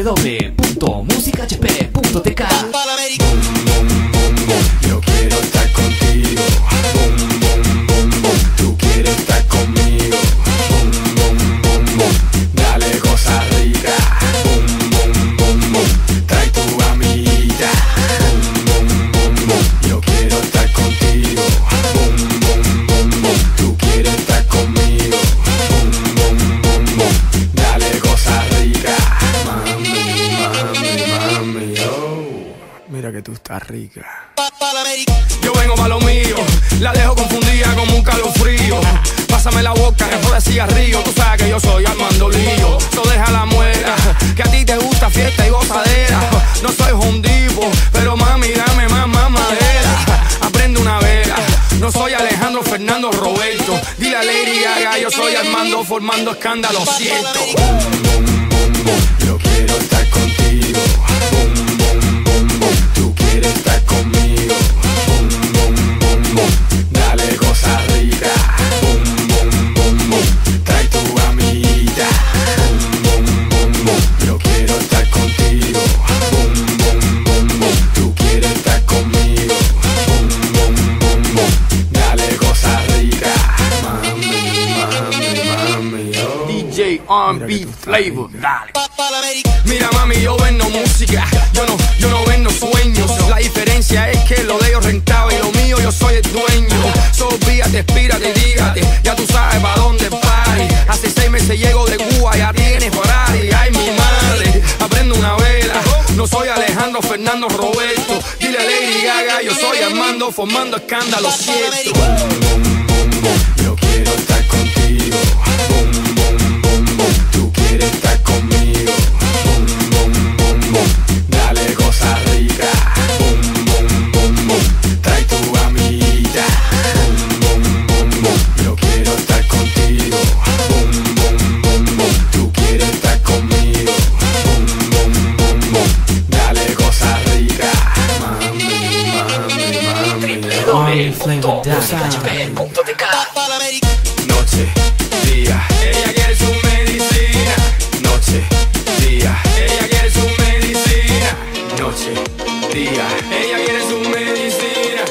www.musicahp.tk. Yo quiero estar contigo. Boom, boom, boom, boom. Tú quieres estar conmigo. Boom, boom, boom, boom. Dale cosa rica. Boom, boom, boom, boom. Trae tu amiguita. Boom, boom, boom, boom. Yo quiero estar contigo. Boom, boom, boom, boom. Tú quieres estar conmigo. Boom, boom, boom, boom. Dale cosa rica. Mami, mami, mami, oh. Mira que tú estás rica. Yo vengo pa' lo mío, la dejo confundida como un calofrío. Pásame la boca, que de cigarrillo. Tú sabes que yo soy Armando Lío. So deja la muela, que a ti te gusta fiesta y gozadera. No soy hondipo, pero mami dame más madera. Aprende una vela, no soy Alejandro Fernando Roberto. Dile a Lady Gaga, yo soy Armando formando escándalo, siento. Yo quiero estar contigo. Boom, boom, boom, boom. Tú quieres estar conmigo. Boom, boom, boom, boom. Dale cosa rica. Boom, boom, boom, boom. Trae tu amiguita. Boom, boom, boom, boom. Yo quiero estar contigo. Boom, boom, boom, boom. Tú quieres estar conmigo. Boom, boom, boom, boom. Dale cosa rica. Mami, mami, mami, oh. DJ R&B Flavor, dale. Mira mami, yo vendo música, yo no vendo sueños. La diferencia es que lo de ellos rentable y lo mío yo soy el dueño. So fíjate, espírate, dígate, ya tú sabes pa' dónde party. Hace 6 meses llego de Cuba, ya tienes Ferrari. Ay mi madre, aprendo una vela. No soy Alejandro Fernando Roberto. Dile a Lady Gaga, yo soy Armando formando escándalo, cierto. Yo quiero estar contigo. Boom, boom, boom, boom. Tú quieres estar conmigo. Boom, boom, boom, boom. Dale cosa rica. Boom, boom, boom, boom. Trae tu amiguita. Boom, boom, boom, boom. Yo quiero estar contigo. Boom, boom, boom, boom. Tú quieres estar conmigo. Boom, boom, boom, boom. Dale cosa rica. Mami, mami, mami. www.musicahp.tk. Noche, día, Ella quiere su medicina. noche, día, Ella quiere su medicina. noche, día, Ella quiere su medicina.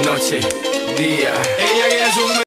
noche, día. Ella